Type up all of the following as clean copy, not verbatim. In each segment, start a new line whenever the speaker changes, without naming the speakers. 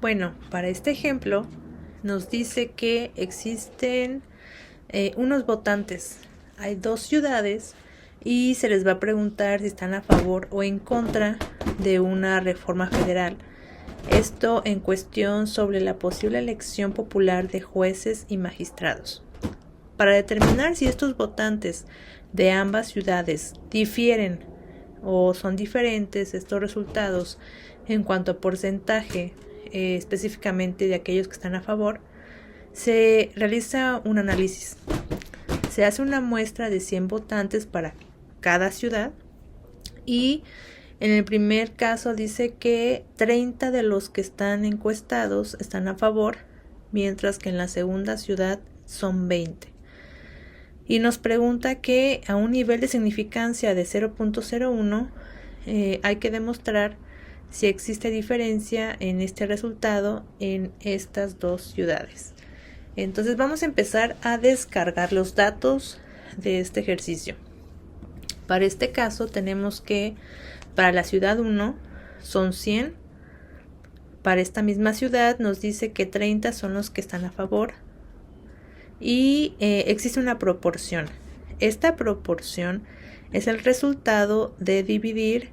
Bueno, para este ejemplo nos dice que existen unos votantes. Hay dos ciudades y se les va a preguntar si están a favor o en contra de una reforma federal. Esto en cuestión sobre la posible elección popular de jueces y magistrados. Para determinar si estos votantes de ambas ciudades difieren o son diferentes estos resultados en cuanto a porcentaje, específicamente de aquellos que están a favor, se realiza un análisis. Se hace una muestra de 100 votantes para cada ciudad y en el primer caso dice que 30 de los que están encuestados están a favor, mientras que en la segunda ciudad son 20. Y nos pregunta que a un nivel de significancia de 0.01 hay que demostrar si existe diferencia en este resultado en estas dos ciudades. Entonces vamos a empezar a descargar los datos de este ejercicio. Para este caso tenemos que para la ciudad 1 son 100. Para esta misma ciudad nos dice que 30 son los que están a favor. Y existe una proporción. Esta proporción es el resultado de dividir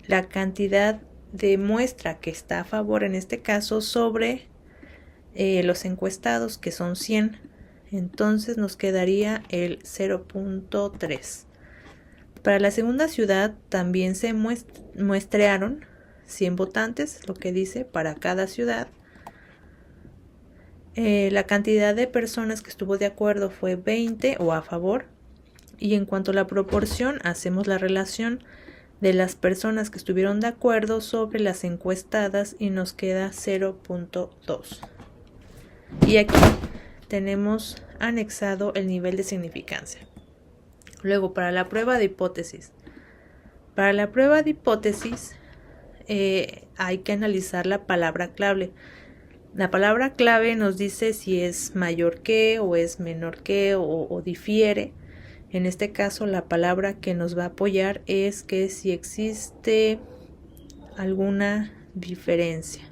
la cantidad de muestra que está a favor en este caso sobre los encuestados, que son 100. Entonces nos quedaría el 0.3. Para la segunda ciudad también se muestrearon 100 votantes, lo que dice para cada ciudad. La cantidad de personas que estuvo de acuerdo fue 20 o a favor. Y en cuanto a la proporción, hacemos la relación de las personas que estuvieron de acuerdo sobre las encuestadas y nos queda 0.2. Y aquí tenemos anexado el nivel de significancia. Luego, para la prueba de hipótesis. Para la prueba de hipótesis hay que analizar la palabra clave. La palabra clave nos dice si es mayor que o es menor que o difiere. En este caso la palabra que nos va a apoyar es que si existe alguna diferencia.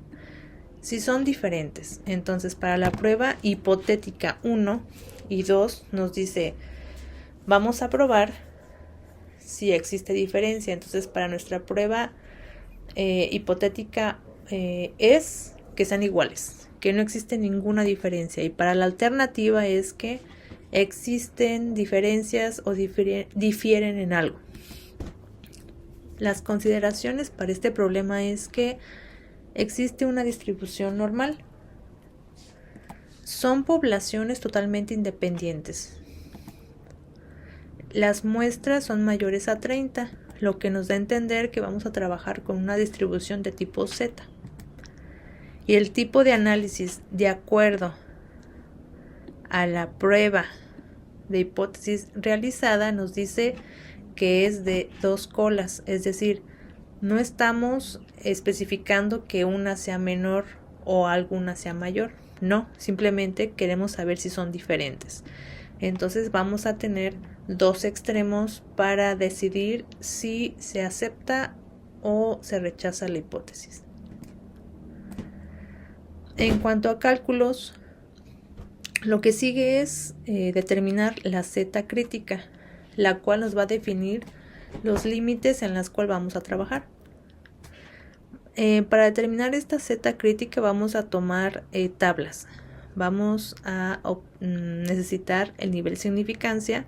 Si son diferentes. Entonces para la prueba hipotética 1 y 2 nos dice vamos a probar si existe diferencia. Entonces para nuestra prueba hipotética es que sean iguales, que no existe ninguna diferencia. Y para la alternativa es que existen diferencias o difieren en algo. Las consideraciones para este problema es que existe una distribución normal. Son poblaciones totalmente independientes. Las muestras son mayores a 30, lo que nos da a entender que vamos a trabajar con una distribución de tipo Z. Y el tipo de análisis de acuerdo a la prueba de hipótesis realizada nos dice que es de 2 colas, es decir, no estamos especificando que una sea menor o alguna sea mayor, no, simplemente queremos saber si son diferentes. Entonces vamos a tener 2 extremos para decidir si se acepta o se rechaza la hipótesis. En cuanto a cálculos, lo que sigue es determinar la Z crítica, la cual nos va a definir los límites en los cuales vamos a trabajar. Para determinar esta Z crítica vamos a tomar tablas. Vamos a necesitar el nivel de significancia,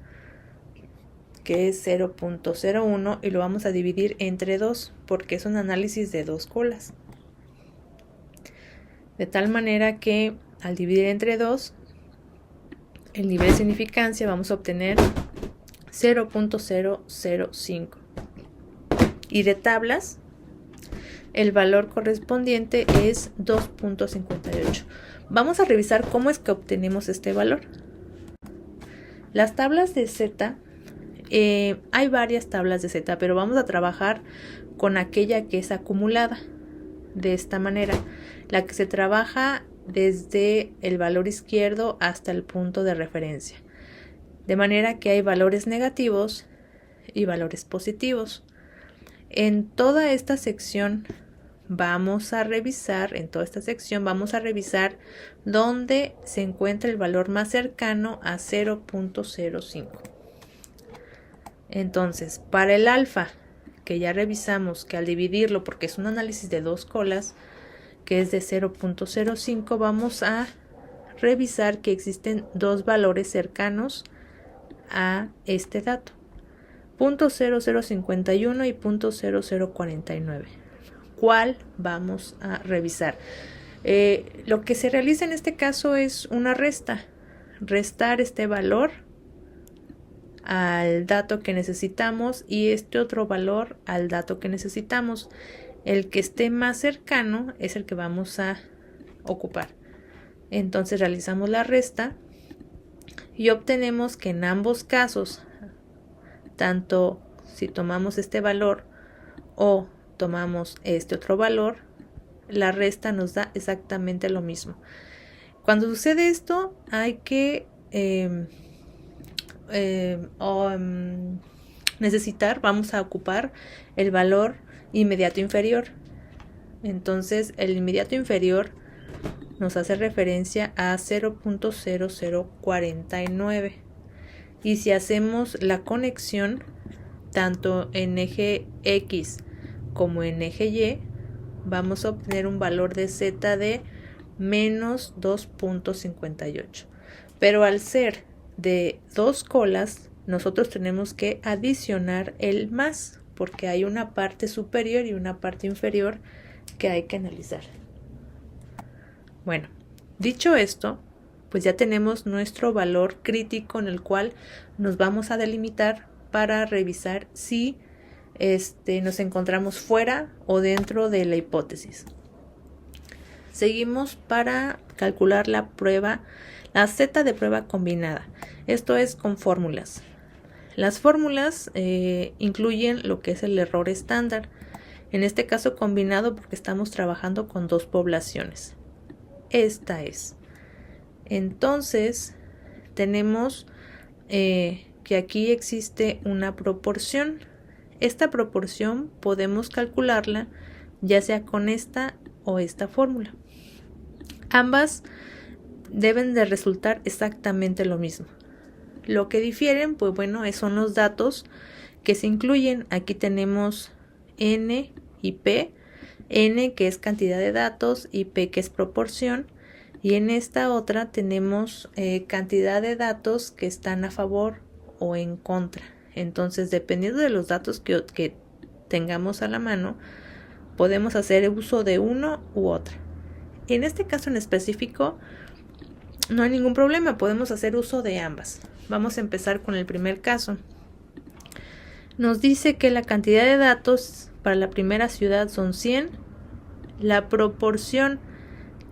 que es 0.01, y lo vamos a dividir entre 2, porque es un análisis de 2 colas. De tal manera que al dividir entre 2, el nivel de significancia vamos a obtener 0.005. Y de tablas, el valor correspondiente es 2.58. Vamos a revisar cómo es que obtenemos este valor. Las tablas de Z, hay varias tablas de Z, pero vamos a trabajar con aquella que es acumulada. De esta manera, la que se trabaja desde el valor izquierdo hasta el punto de referencia. de manera que hay valores negativos y valores positivos. En toda esta sección vamos a revisar dónde se encuentra el valor más cercano a 0.05. Entonces, para el alfa, que ya revisamos que al dividirlo, porque es un análisis de dos colas, que es de 0.05, vamos a revisar que existen dos valores cercanos a este dato, .0051 y .0049. ¿Cuál vamos a revisar? Lo que se realiza en este caso es una resta. Restar este valor al dato que necesitamos y este otro valor al dato que necesitamos. El que esté más cercano es el que vamos a ocupar. Entonces realizamos la resta y obtenemos que en ambos casos, tanto si tomamos este valor o tomamos este otro valor, la resta nos da exactamente lo mismo. Cuando sucede esto, hay que vamos a ocupar el valor inmediato inferior. Entonces, el inmediato inferior nos hace referencia a 0.0049. Y si hacemos la conexión tanto en eje X como en eje Y, vamos a obtener un valor de Z de menos 2.58. Pero al ser de dos colas, nosotros tenemos que adicionar el más, porque hay una parte superior y una parte inferior que hay que analizar. Bueno, dicho esto, pues ya tenemos nuestro valor crítico en el cual nos vamos a delimitar para revisar si nos encontramos fuera o dentro de la hipótesis. Seguimos para calcular la Z de prueba combinada. Esto es con fórmulas. Las fórmulas incluyen lo que es el error estándar. En este caso combinado porque estamos trabajando con dos poblaciones. Esta es. Entonces, tenemos que aquí existe una proporción. Esta proporción podemos calcularla ya sea con esta o esta fórmula. Ambas deben de resultar exactamente lo mismo. Lo que difieren, pues bueno, son los datos que se incluyen. Aquí tenemos N y P. N que es cantidad de datos y P que es proporción. Y en esta otra tenemos cantidad de datos que están a favor o en contra. Entonces, dependiendo de los datos que tengamos a la mano, podemos hacer uso de uno u otra. En este caso en específico, no hay ningún problema, podemos hacer uso de ambas. Vamos a empezar con el primer caso. Nos dice que la cantidad de datos para la primera ciudad son 100. La proporción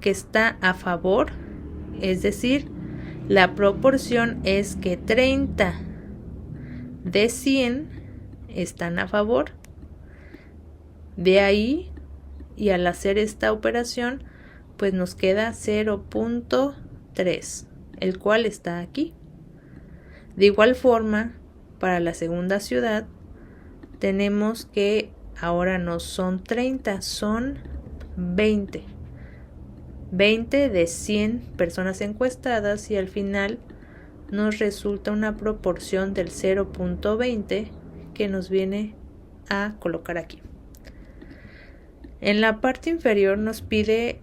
que está a favor, es decir, la proporción es que 30 de 100 están a favor. De ahí, y al hacer esta operación, pues nos queda 0.3, el cual está aquí. De igual forma, para la segunda ciudad, tenemos que ahora no son 30, son 20. 20 de 100 personas encuestadas y al final nos resulta una proporción del 0.20 que nos viene a colocar aquí. En la parte inferior nos pide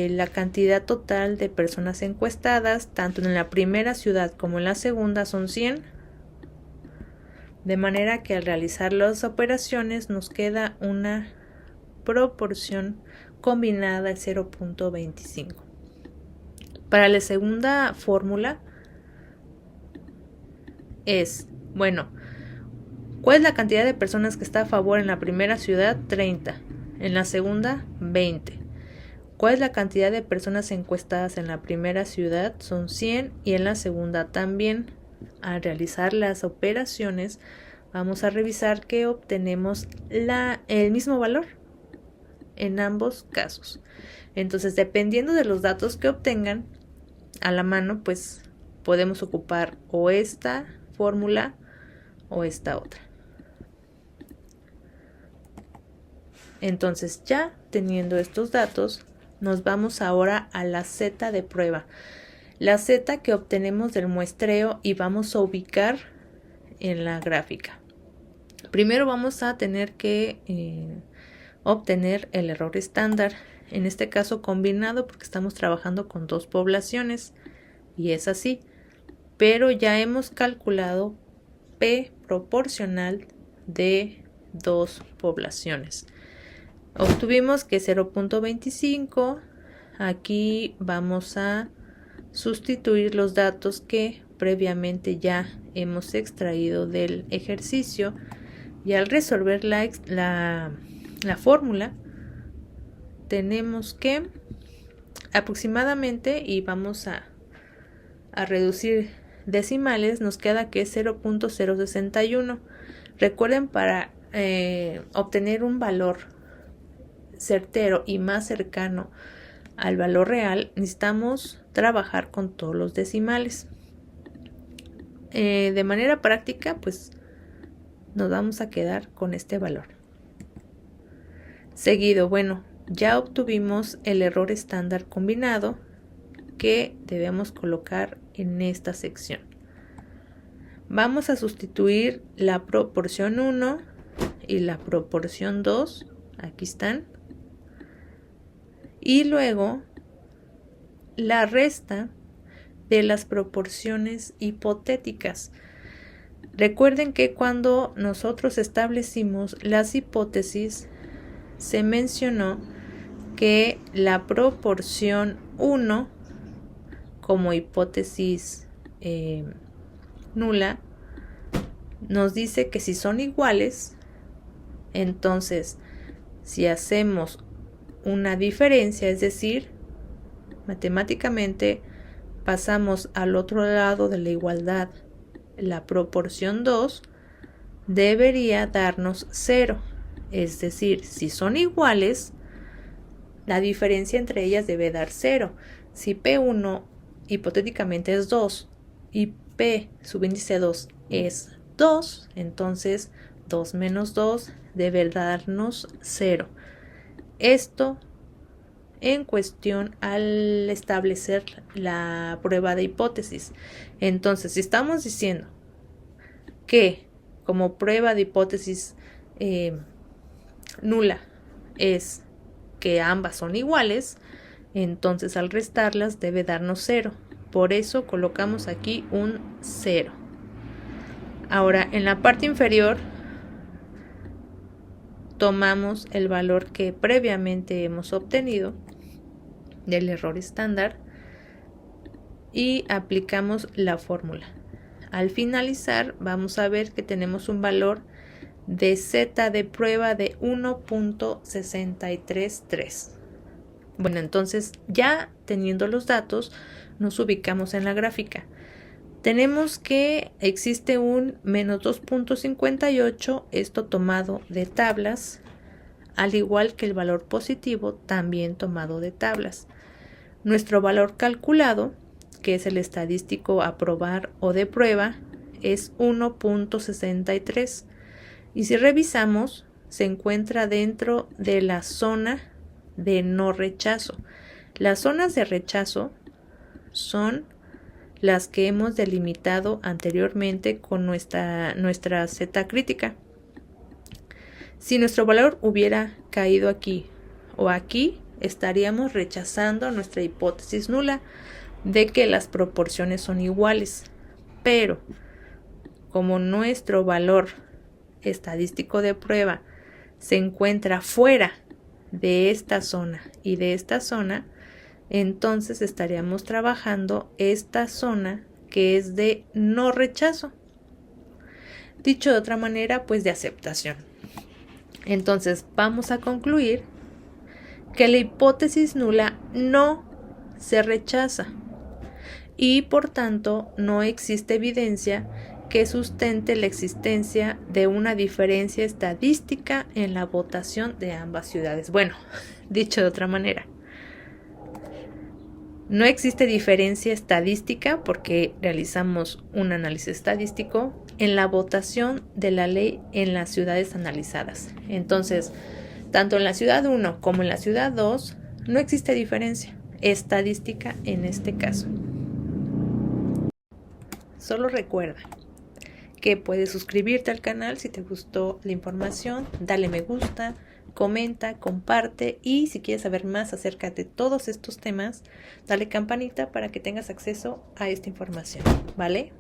la cantidad total de personas encuestadas, tanto en la primera ciudad como en la segunda son 100. De manera que al realizar las operaciones nos queda una proporción combinada de 0.25. Para la segunda fórmula es, ¿cuál es la cantidad de personas que está a favor en la primera ciudad? 30. En la segunda, 20. ¿Cuál es la cantidad de personas encuestadas en la primera ciudad? Son 100 y en la segunda también. Al realizar las operaciones, vamos a revisar que obtenemos el mismo valor en ambos casos. Entonces, dependiendo de los datos que obtengan a la mano, pues podemos ocupar o esta fórmula o esta otra. Entonces, ya teniendo estos datos, nos vamos ahora a la Z de prueba. La Z que obtenemos del muestreo y vamos a ubicar en la gráfica. Primero vamos a tener que obtener el error estándar, en este caso combinado porque estamos trabajando con dos poblaciones y es así, pero ya hemos calculado P proporcional de dos poblaciones. Obtuvimos que 0.25, aquí vamos a sustituir los datos que previamente ya hemos extraído del ejercicio y al resolver la fórmula tenemos que aproximadamente, y vamos a reducir decimales, nos queda que es 0.061. Recuerden, para obtener un valor certero y más cercano al valor real, necesitamos trabajar con todos los decimales. De manera práctica, pues nos vamos a quedar con este valor. Seguido, bueno, ya obtuvimos el error estándar combinado que debemos colocar en esta sección. Vamos a sustituir la proporción 1 y la proporción 2, aquí están, y luego la resta de las proporciones hipotéticas. Recuerden que cuando nosotros establecimos las hipótesis, se mencionó que la proporción 1 como hipótesis nula nos dice que si son iguales, entonces si hacemos una diferencia, es decir, matemáticamente pasamos al otro lado de la igualdad, la proporción 2 debería darnos 0. Es decir, si son iguales, la diferencia entre ellas debe dar 0. Si P1 hipotéticamente es 2 y P subíndice 2 es 2, entonces 2 menos 2 debe darnos 0. Esto en cuestión al establecer la prueba de hipótesis. Entonces, si estamos diciendo que como prueba de hipótesis nula es que ambas son iguales, entonces al restarlas debe darnos 0. Por eso colocamos aquí un 0. Ahora, en la parte inferior tomamos el valor que previamente hemos obtenido del error estándar y aplicamos la fórmula. Al finalizar vamos a ver que tenemos un valor de Z de prueba de 1.633. Bueno, entonces ya teniendo los datos nos ubicamos en la gráfica. Tenemos que existe un menos 2.58, esto tomado de tablas, al igual que el valor positivo también tomado de tablas. Nuestro valor calculado, que es el estadístico a probar o de prueba, es 1.63. Y si revisamos, se encuentra dentro de la zona de no rechazo. Las zonas de rechazo son las que hemos delimitado anteriormente con nuestra Z crítica. Si nuestro valor hubiera caído aquí o aquí, estaríamos rechazando nuestra hipótesis nula de que las proporciones son iguales. Pero como nuestro valor estadístico de prueba se encuentra fuera de esta zona y de esta zona, entonces estaríamos trabajando esta zona que es de no rechazo. Dicho de otra manera, pues de aceptación. Entonces vamos a concluir que la hipótesis nula no se rechaza y por tanto no existe evidencia que sustente la existencia de una diferencia estadística en la votación de ambas ciudades. Bueno, dicho de otra manera, No existe diferencia estadística porque realizamos un análisis estadístico en la votación de la ley en las ciudades analizadas. Entonces, tanto en la ciudad 1 como en la ciudad 2 no existe diferencia estadística en este caso. Solo recuerda que puedes suscribirte al canal si te gustó la información, dale me gusta, comenta, comparte y si quieres saber más acerca de todos estos temas, dale campanita para que tengas acceso a esta información, ¿vale?